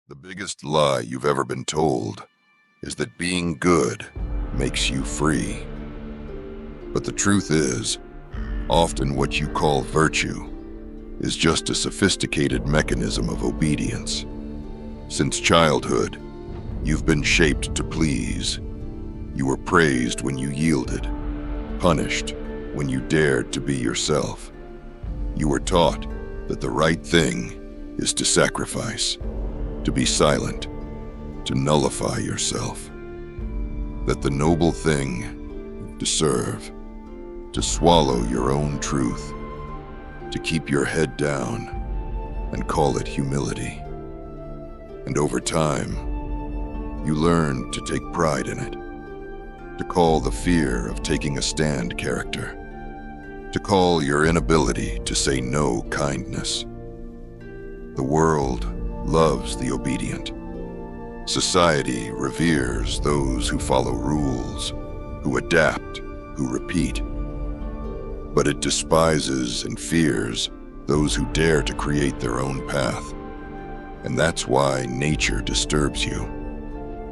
The biggest lie you've ever been told is that being good makes you free. But the truth is, often what you call virtue is just a sophisticated mechanism of obedience. Since childhood, you've been shaped to please. You were praised when you yielded, punished when you dared to be yourself. You were taught that the right thing is to sacrifice, to be silent, to nullify yourself. That the noble thing to serve, to swallow your own truth, to keep your head down and call it humility. And over time, you learn to take pride in it, to call the fear of taking a stand character, to call your inability to say no kindness. The world loves the obedient. Society reveres those who follow rules, who adapt, who repeat. But it despises and fears those who dare to create their own path. And that's why nature disturbs you.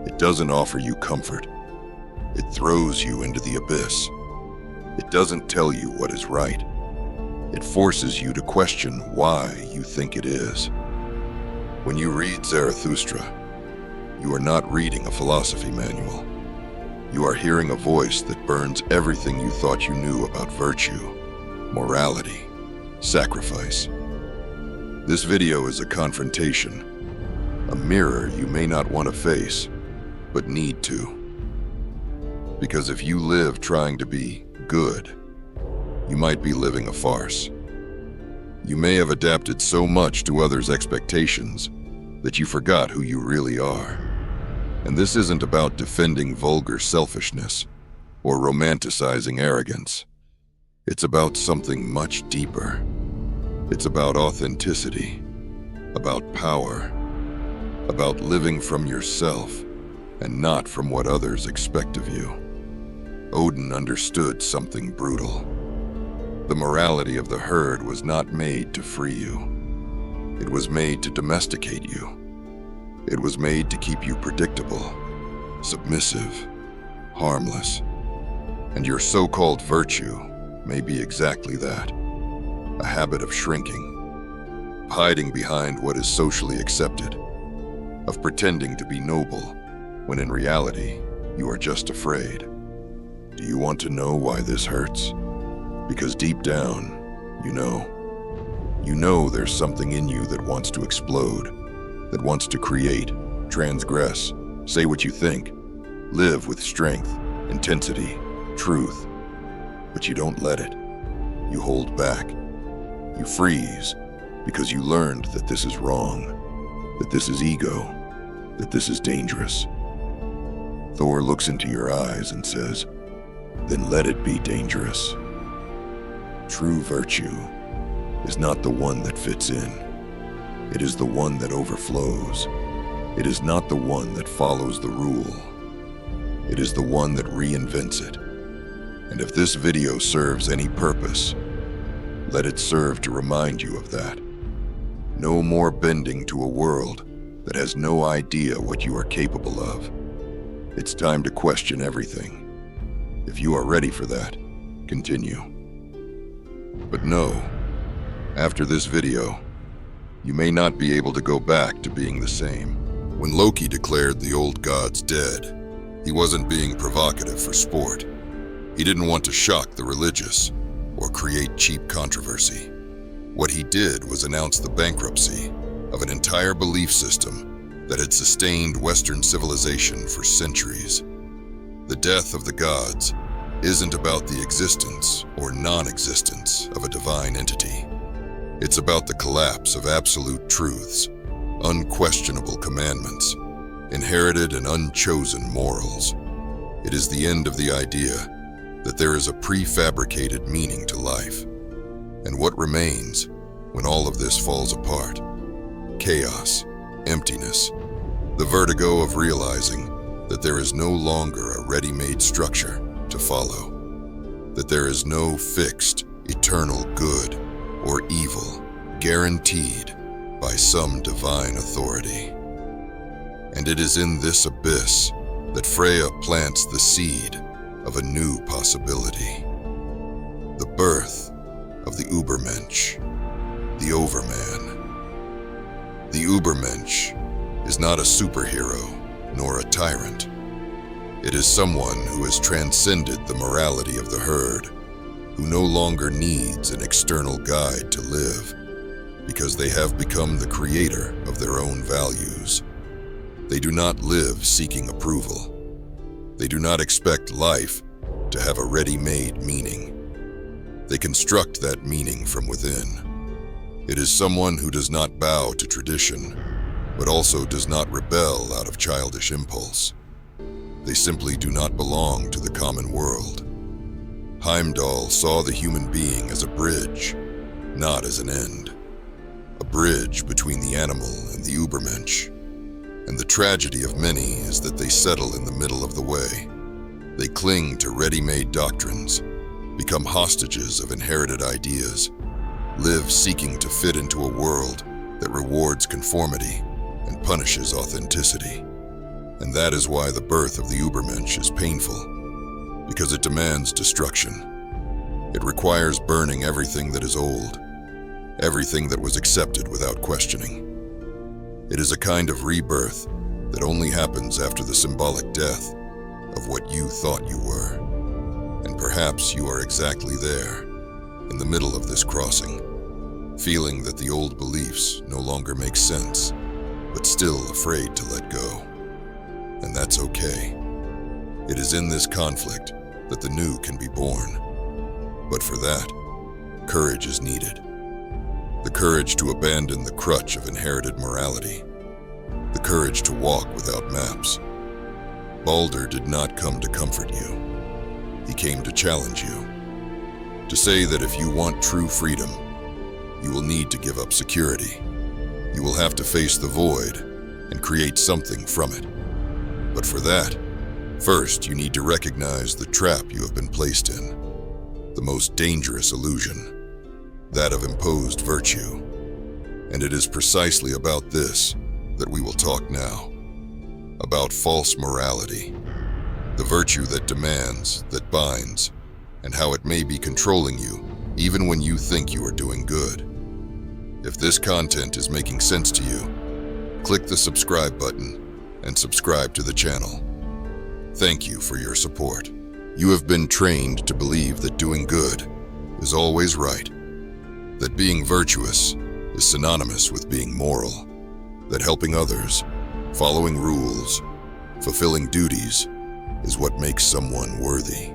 It doesn't offer you comfort. It throws you into the abyss. It doesn't tell you what is right. It forces you to question why you think it is. When you read Zarathustra, you are not reading a philosophy manual. You are hearing a voice that burns everything you thought you knew about virtue, morality, sacrifice. This video is a confrontation, a mirror you may not want to face, but need to. Because if you live trying to be good, you might be living a farce. You may have adapted so much to others' expectations that you forgot who you really are. And this isn't about defending vulgar selfishness or romanticizing arrogance. It's about something much deeper. It's about authenticity, about power, about living from yourself and not from what others expect of you. Odin understood something brutal. The morality of the herd was not made to free you. It was made to domesticate you. It was made to keep you predictable, submissive, harmless. And your so-called virtue may be exactly that, a habit of shrinking, hiding behind what is socially accepted, of pretending to be noble when in reality you are just afraid. Do you want to know why this hurts? Because deep down, you know there's something in you that wants to explode, that wants to create, transgress, say what you think, live with strength, intensity, truth. But you don't let it. You hold back. You freeze because you learned that this is wrong, that this is ego, that this is dangerous. Thor looks into your eyes and says, "Then let it be dangerous." True virtue is not the one that fits in. It is the one that overflows. It is not the one that follows the rule. It is the one that reinvents it. And if this video serves any purpose, let it serve to remind you of that. No more bending to a world that has no idea what you are capable of. It's time to question everything. If you are ready for that, continue. But know, after this video, you may not be able to go back to being the same. When Loki declared the old gods dead, he wasn't being provocative for sport. He didn't want to shock the religious or create cheap controversy. What he did was announce the bankruptcy of an entire belief system that had sustained Western civilization for centuries. The death of the gods isn't about the existence or non-existence of a divine entity. It's about the collapse of absolute truths, unquestionable commandments, inherited and unchosen morals. It is the end of the idea that there is a prefabricated meaning to life. And what remains when all of this falls apart? Chaos, emptiness, the vertigo of realizing that there is no longer a ready-made structure to follow, that there is no fixed, eternal good or evil guaranteed by some divine authority. And it is in this abyss that Freya plants the seed of a new possibility. The birth of the Übermensch, the Overman. The Übermensch is not a superhero nor a tyrant. It is someone who has transcended the morality of the herd, who no longer needs an external guide to live, because they have become the creator of their own values. They do not live seeking approval. They do not expect life to have a ready-made meaning. They construct that meaning from within. It is someone who does not bow to tradition, but also does not rebel out of childish impulse. They simply do not belong to the common world. Heimdall saw the human being as a bridge, not as an end. A bridge between the animal and the Übermensch. And the tragedy of many is that they settle in the middle of the way. They cling to ready-made doctrines, become hostages of inherited ideas, live seeking to fit into a world that rewards conformity and punishes authenticity. And that is why the birth of the Übermensch is painful, because it demands destruction. It requires burning everything that is old, everything that was accepted without questioning. It is a kind of rebirth that only happens after the symbolic death of what you thought you were. And perhaps you are exactly there, in the middle of this crossing, feeling that the old beliefs no longer make sense, but still afraid to let go. And that's okay. It is in this conflict that the new can be born. But for that, courage is needed. The courage to abandon the crutch of inherited morality. The courage to walk without maps. Baldur did not come to comfort you. He came to challenge you. To say that if you want true freedom, you will need to give up security. You will have to face the void and create something from it. But for that, first you need to recognize the trap you have been placed in. The most dangerous illusion. That of imposed virtue. And it is precisely about this that we will talk now. About false morality. The virtue that demands, that binds, and how it may be controlling you, even when you think you are doing good. If this content is making sense to you, click the subscribe button and subscribe to the channel. Thank you for your support. You have been trained to believe that doing good is always right. That being virtuous is synonymous with being moral. That helping others, following rules, fulfilling duties is what makes someone worthy.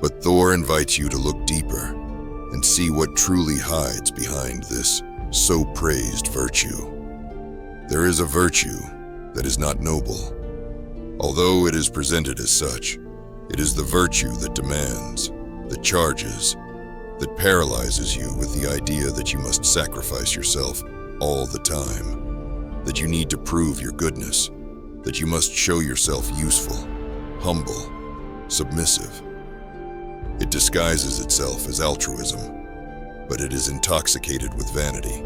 But Thor invites you to look deeper and see what truly hides behind this so praised virtue. There is a virtue that is not noble. Although it is presented as such, it is the virtue that demands, that charges, that paralyzes you with the idea that you must sacrifice yourself all the time, that you need to prove your goodness, that you must show yourself useful, humble, submissive. It disguises itself as altruism, but it is intoxicated with vanity.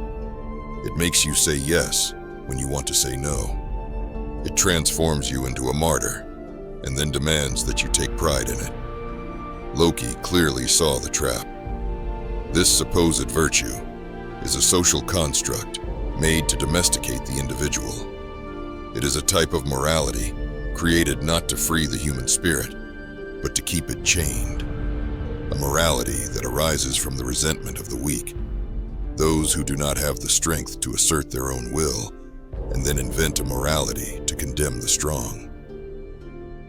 It makes you say yes when you want to say no. It transforms you into a martyr, and then demands that you take pride in it. Loki clearly saw the trap. This supposed virtue is a social construct made to domesticate the individual. It is a type of morality created not to free the human spirit, but to keep it chained. A morality that arises from the resentment of the weak, those who do not have the strength to assert their own will, and then invent a morality to condemn the strong.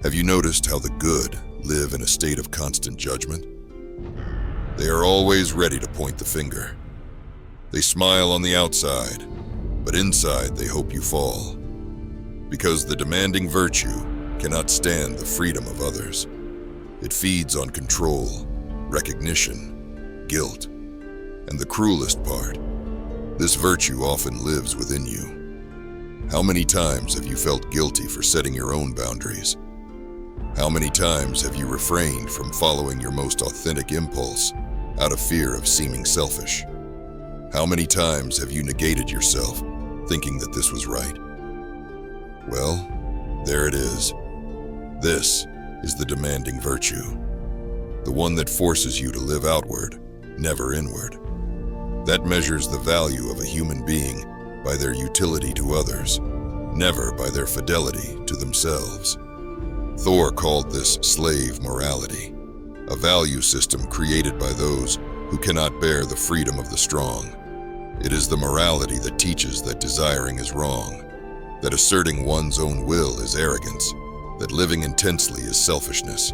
Have you noticed how the good live in a state of constant judgment? They are always ready to point the finger. They smile on the outside, but inside they hope you fall. Because the demanding virtue cannot stand the freedom of others. It feeds on control, recognition, guilt, and the cruelest part, this virtue often lives within you. How many times have you felt guilty for setting your own boundaries? How many times have you refrained from following your most authentic impulse out of fear of seeming selfish? How many times have you negated yourself, thinking that this was right? Well, there it is. This is the demanding virtue, the one that forces you to live outward, never inward. That measures the value of a human being by their utility to others, never by their fidelity to themselves. Thor called this slave morality, a value system created by those who cannot bear the freedom of the strong. It is the morality that teaches that desiring is wrong, that asserting one's own will is arrogance, that living intensely is selfishness.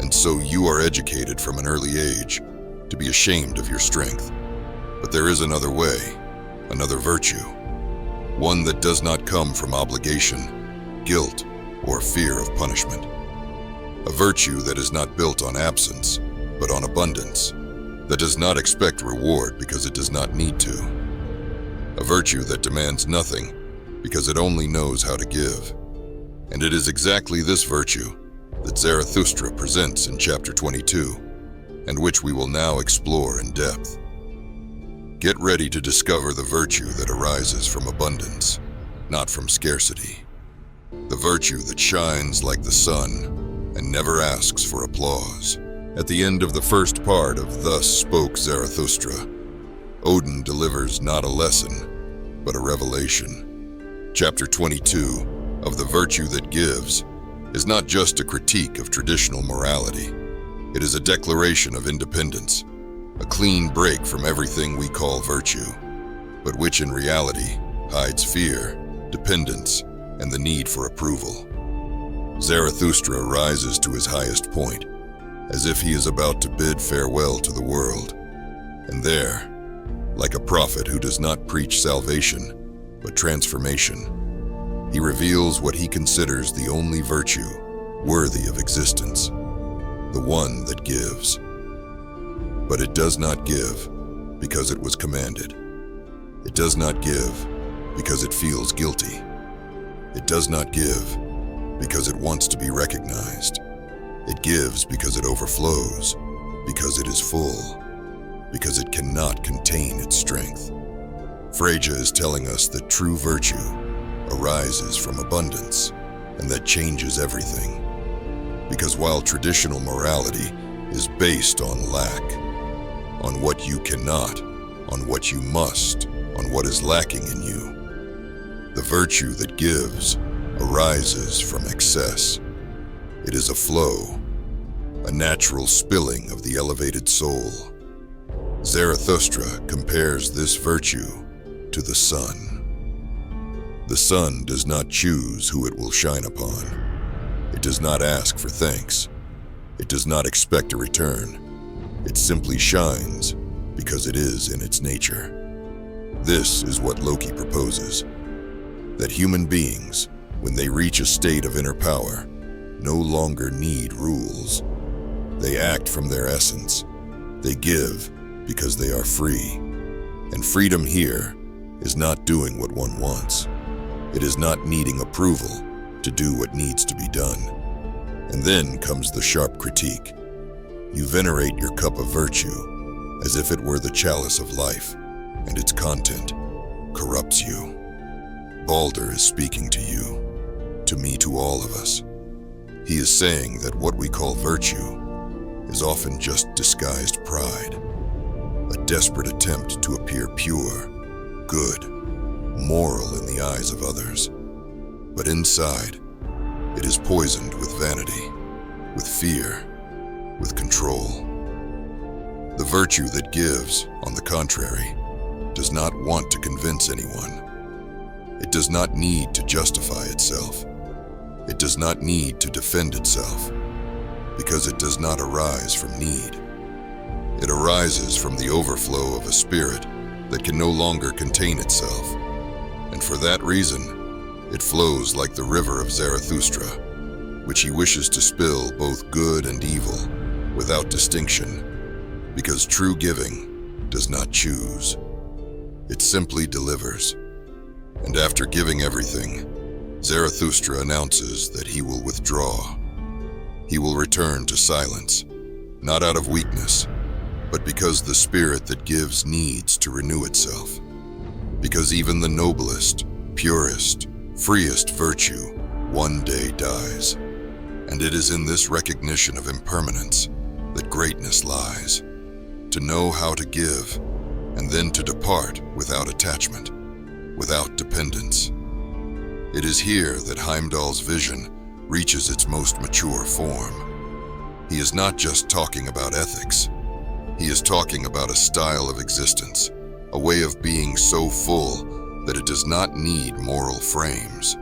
And so you are educated from an early age to be ashamed of your strength. But there is another way, another virtue, one that does not come from obligation, guilt, or fear of punishment. A virtue that is not built on absence, but on abundance, that does not expect reward because it does not need to. A virtue that demands nothing because it only knows how to give. And it is exactly this virtue that Zarathustra presents in chapter 22, and which we will now explore in depth. Get ready to discover the virtue that arises from abundance, not from scarcity. The virtue that shines like the sun and never asks for applause. At the end of the first part of Thus Spoke Zarathustra, Odin delivers not a lesson, but a revelation. Chapter 22 of The Virtue That Gives is not just a critique of traditional morality. It is a declaration of independence, a clean break from everything we call virtue, but which in reality hides fear, dependence, and the need for approval. Zarathustra rises to his highest point, as if he is about to bid farewell to the world. And there, like a prophet who does not preach salvation, but transformation, he reveals what he considers the only virtue worthy of existence, the one that gives. But it does not give because it was commanded. It does not give because it feels guilty. It does not give because it wants to be recognized. It gives because it overflows, because it is full, because it cannot contain its strength. Freya is telling us that true virtue arises from abundance, and that changes everything. Because while traditional morality is based on lack, on what you cannot, on what you must, on what is lacking in you, the virtue that gives arises from excess. It is a flow, a natural spilling of the elevated soul. Zarathustra compares this virtue to the sun. The sun does not choose who it will shine upon. It does not ask for thanks. It does not expect a return. It simply shines because it is in its nature. This is what Loki proposes, that human beings, when they reach a state of inner power, no longer need rules. They act from their essence. They give because they are free. And freedom here is not doing what one wants. It is not needing approval to do what needs to be done. And then comes the sharp critique. You venerate your cup of virtue as if it were the chalice of life, and its content corrupts you. Balder is speaking to you, to me, to all of us. He is saying that what we call virtue is often just disguised pride, a desperate attempt to appear pure, good, moral in the eyes of others. But inside, it is poisoned with vanity, with fear, with control. The virtue that gives, on the contrary, does not want to convince anyone. It does not need to justify itself. It does not need to defend itself, because it does not arise from need. It arises from the overflow of a spirit that can no longer contain itself, and for that reason, it flows like the river of Zarathustra, which he wishes to spill both good and evil, without distinction, because true giving does not choose. It simply delivers. And after giving everything, Zarathustra announces that he will withdraw. He will return to silence, not out of weakness, but because the spirit that gives needs to renew itself. Because even the noblest, purest, freest virtue one day dies. And it is in this recognition of impermanence that greatness lies. To know how to give, and then to depart without attachment, without dependence. It is here that Heimdall's vision reaches its most mature form. He is not just talking about ethics. He is talking about a style of existence, a way of being so full that it does not need moral frames.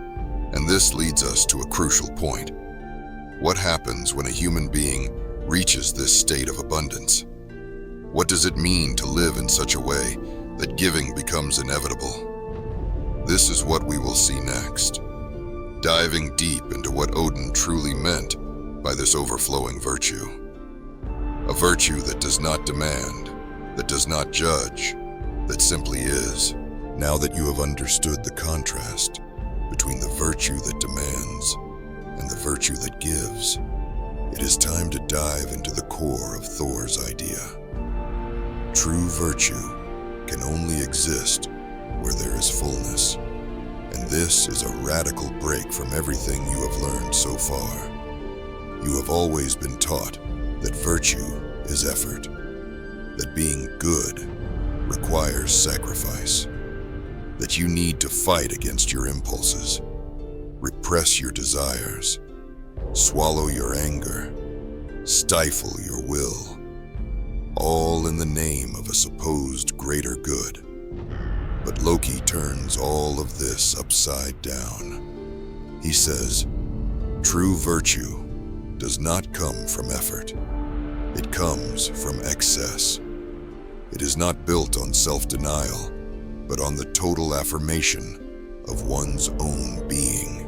And this leads us to a crucial point. What happens when a human being reaches this state of abundance? What does it mean to live in such a way that giving becomes inevitable? This is what we will see next, diving deep into what Odin truly meant by this overflowing virtue. A virtue that does not demand, that does not judge, that simply is. Now that you have understood the contrast between the virtue that demands and the virtue that gives, it is time to dive into the core of Thor's idea. True virtue can only exist where there is fullness. And this is a radical break from everything you have learned so far. You have always been taught that virtue is effort, that being good requires sacrifice, that you need to fight against your impulses, repress your desires, swallow your anger, stifle your will, all in the name of a supposed greater good. But Loki turns all of this upside down. He says, true virtue does not come from effort. It comes from excess. It is not built on self-denial, but on the total affirmation of one's own being.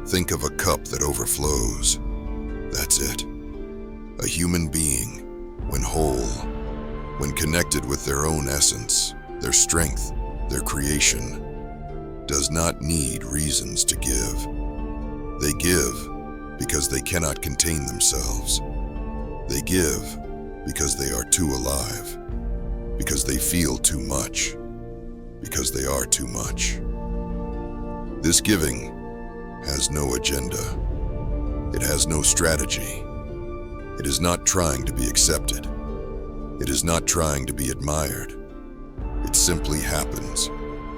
Think of a cup that overflows. That's it. A human being, when whole, when connected with their own essence, their strength, their creation, does not need reasons to give. They give because they cannot contain themselves. They give because they are too alive, because they feel too much, because they are too much. This giving has no agenda. It has no strategy. It is not trying to be accepted. It is not trying to be admired. It simply happens,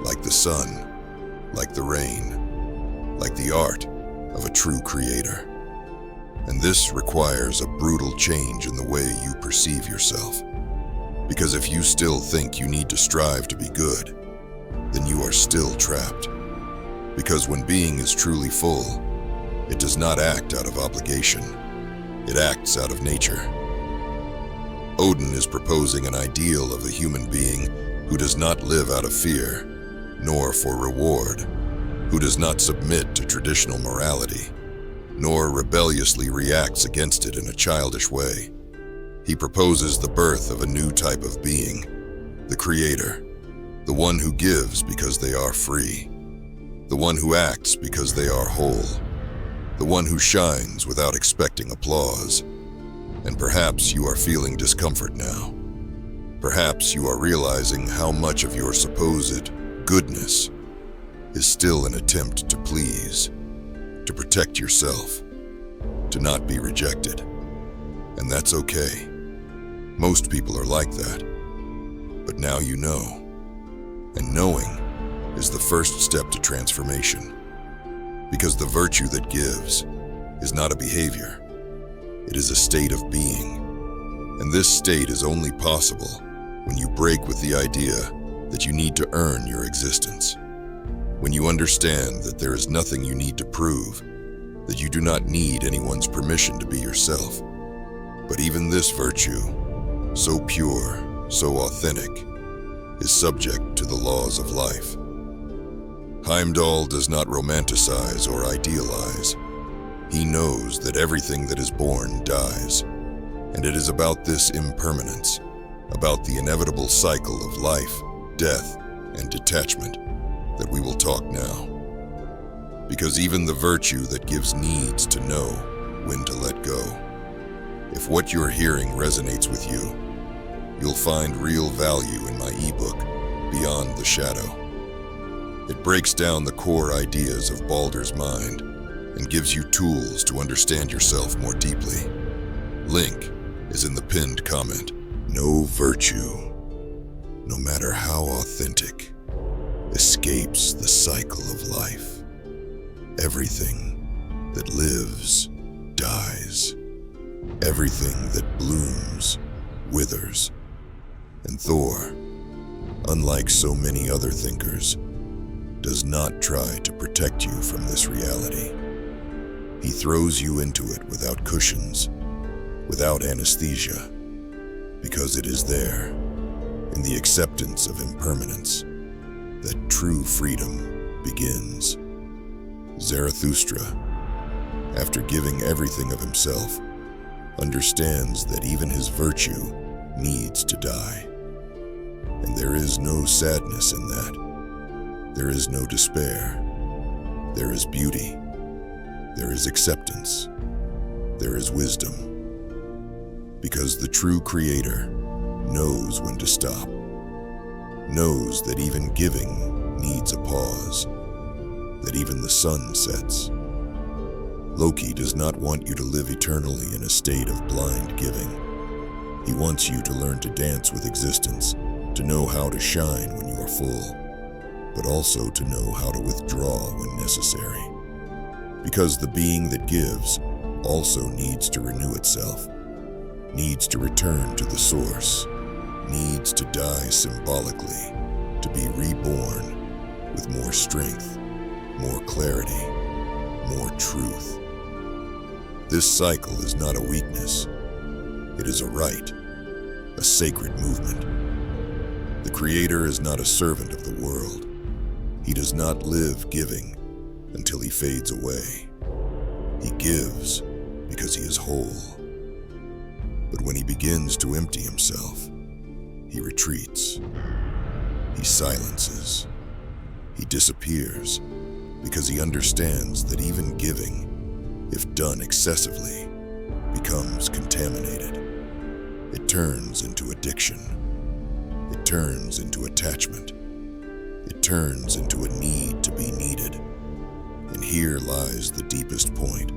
like the sun, like the rain, like the art of a true creator. And this requires a brutal change in the way you perceive yourself. Because if you still think you need to strive to be good, then you are still trapped. Because when being is truly full, it does not act out of obligation. It acts out of nature. Odin is proposing an ideal of a human being who does not live out of fear, nor for reward, who does not submit to traditional morality, nor rebelliously reacts against it in a childish way. He proposes the birth of a new type of being, the creator, the one who gives because they are free, the one who acts because they are whole, the one who shines without expecting applause. And perhaps you are feeling discomfort now. Perhaps you are realizing how much of your supposed goodness is still an attempt to please, to protect yourself, to not be rejected. And that's okay. Most people are like that. But now you know. And knowing is the first step to transformation. Because the virtue that gives is not a behavior. It is a state of being. And this state is only possible when you break with the idea that you need to earn your existence. When you understand that there is nothing you need to prove, that you do not need anyone's permission to be yourself. But even this virtue, so pure, so authentic, is subject to the laws of life. Heimdall does not romanticize or idealize. He knows that everything that is born dies, and it is about this impermanence, about the inevitable cycle of life, death, and detachment that we will talk now. Because even the virtue that gives needs to know when to let go. If what you're hearing resonates with you, you'll find real value in my ebook, Beyond the Shadow. It breaks down the core ideas of Baldur's mind and gives you tools to understand yourself more deeply. Link is in the pinned comment. No virtue, no matter how authentic, escapes the cycle of life. Everything that lives dies. Everything that blooms withers. And Thor, unlike so many other thinkers, does not try to protect you from this reality. He throws you into it without cushions, without anesthesia, because it is there, in the acceptance of impermanence, that true freedom begins. Zarathustra, after giving everything of himself, understands that even his virtue needs to die. And there is no sadness in that. There is no despair. There is beauty. There is acceptance. There is wisdom. Because the true creator knows when to stop, knows that even giving needs a pause, that even the sun sets. Loki does not want you to live eternally in a state of blind giving. He wants you to learn to dance with existence, to know how to shine when you are full, but also to know how to withdraw when necessary. Because the being that gives also needs to renew itself, needs to return to the source, needs to die symbolically, to be reborn with more strength, more clarity, more truth. This cycle is not a weakness. It is a right, a sacred movement. The Creator is not a servant of the world. He does not live giving until he fades away. He gives because he is whole. But when he begins to empty himself, he retreats. He silences. He disappears because he understands that even giving, if done excessively, becomes contaminated. It turns into addiction. It turns into attachment. It turns into a need to be needed. And here lies the deepest point.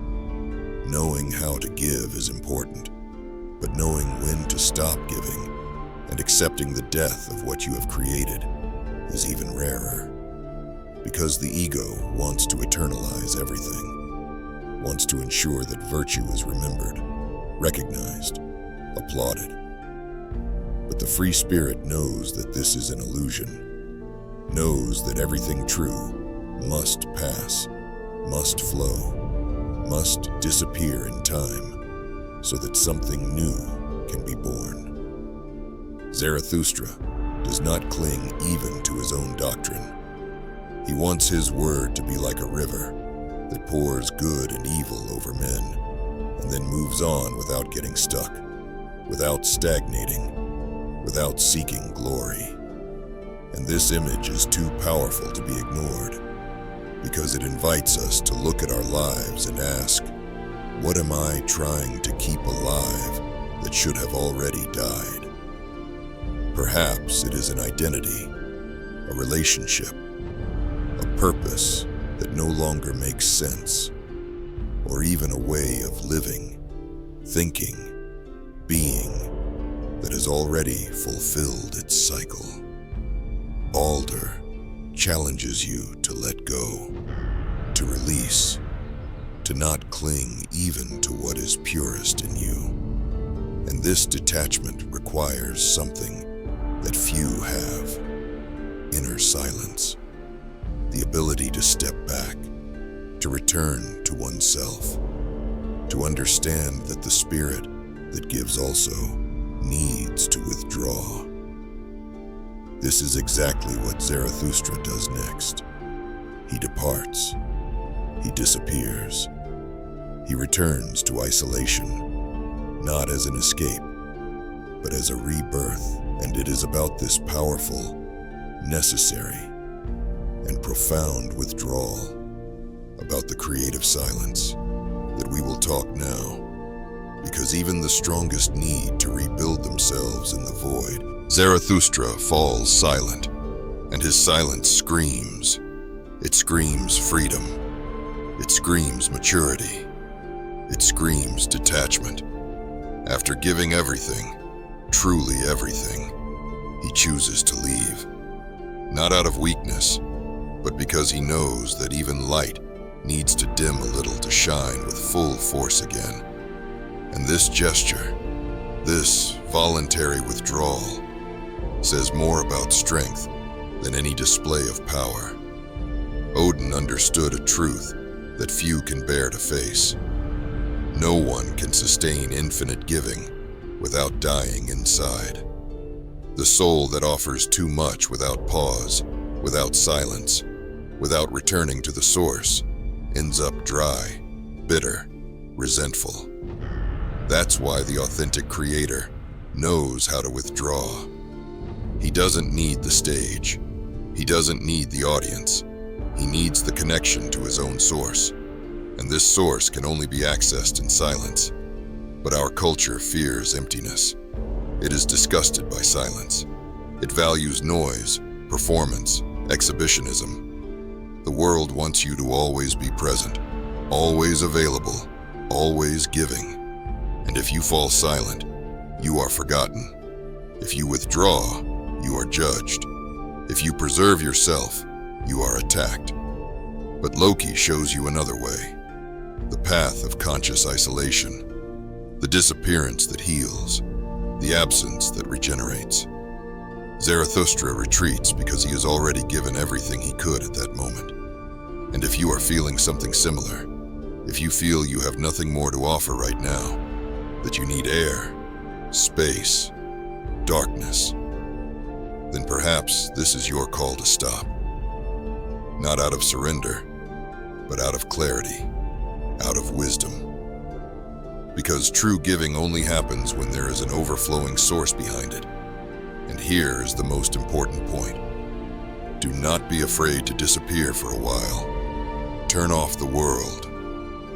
Knowing how to give is important, but knowing when to stop giving and accepting the death of what you have created is even rarer. Because the ego wants to eternalize everything, wants to ensure that virtue is remembered, recognized, applauded. But the free spirit knows that this is an illusion, knows that everything true must pass, must flow, must disappear in time, so that something new can be born. Zarathustra does not cling even to his own doctrine. He wants his word to be like a river that pours good and evil over men, and then moves on without getting stuck, without stagnating, without seeking glory. And this image is too powerful to be ignored, because it invites us to look at our lives and ask, what am I trying to keep alive that should have already died? Perhaps it is an identity, a relationship, a purpose that no longer makes sense, or even a way of living, thinking, being that has already fulfilled its cycle. Baldur challenges you to let go, to release, to not cling even to what is purest in you. And this detachment requires something that few have: inner silence, the ability to step back, to return to oneself, to understand that the spirit that gives also needs to withdraw. This is exactly what Zarathustra does next. He departs. He disappears. He returns to isolation, not as an escape, but as a rebirth. And it is about this powerful, necessary, and profound withdrawal, about the creative silence, that we will talk now. Because even the strongest need to rebuild themselves in the void. Zarathustra falls silent, and his silence screams, It screams freedom. It screams maturity. It screams detachment. After giving everything, truly everything, he chooses to leave. Not out of weakness, but because he knows that even light needs to dim a little to shine with full force again. And this gesture, this voluntary withdrawal, says more about strength than any display of power. Odin understood a truth that few can bear to face. No one can sustain infinite giving without dying inside. The soul that offers too much without pause, without silence, without returning to the source, ends up dry, bitter, resentful. That's why the authentic creator knows how to withdraw. He doesn't need the stage. He doesn't need the audience. He needs the connection to his own source. And this source can only be accessed in silence. But our culture fears emptiness. It is disgusted by silence. It values noise, performance, exhibitionism. The world wants you to always be present, always available, always giving. And if you fall silent, you are forgotten. If you withdraw, you are judged. If you preserve yourself, you are attacked. But Loki shows you another way. The path of conscious isolation. The disappearance that heals. The absence that regenerates. Zarathustra retreats because he has already given everything he could at that moment. And if you are feeling something similar, if you feel you have nothing more to offer right now, that you need air, space, darkness, then perhaps this is your call to stop. Not out of surrender, but out of clarity, out of wisdom. Because true giving only happens when there is an overflowing source behind it. And here is the most important point. Do not be afraid to disappear for a while. Turn off the world.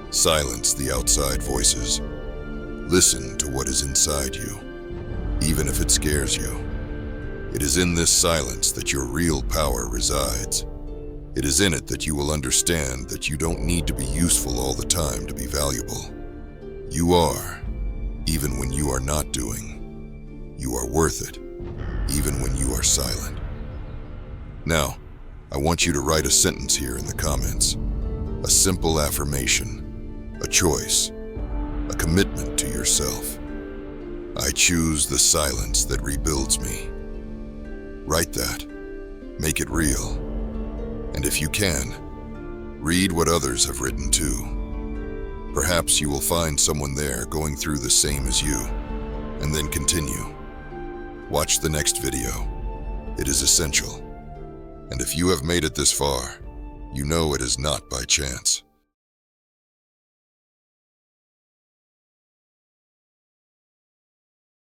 Silence the outside voices. Listen to what is inside you, even if it scares you. It is in this silence that your real power resides. It is in it that you will understand that you don't need to be useful all the time to be valuable. You are, even when you are not doing. You are worth it, even when you are silent. Now, I want you to write a sentence here in the comments. A simple affirmation, a choice, a commitment to yourself. I choose the silence that rebuilds me. Write that. Make it real. And if you can, read what others have written too. Perhaps you will find someone there going through the same as you, and then continue. Watch the next video. It is essential. And if you have made it this far, you know it is not by chance.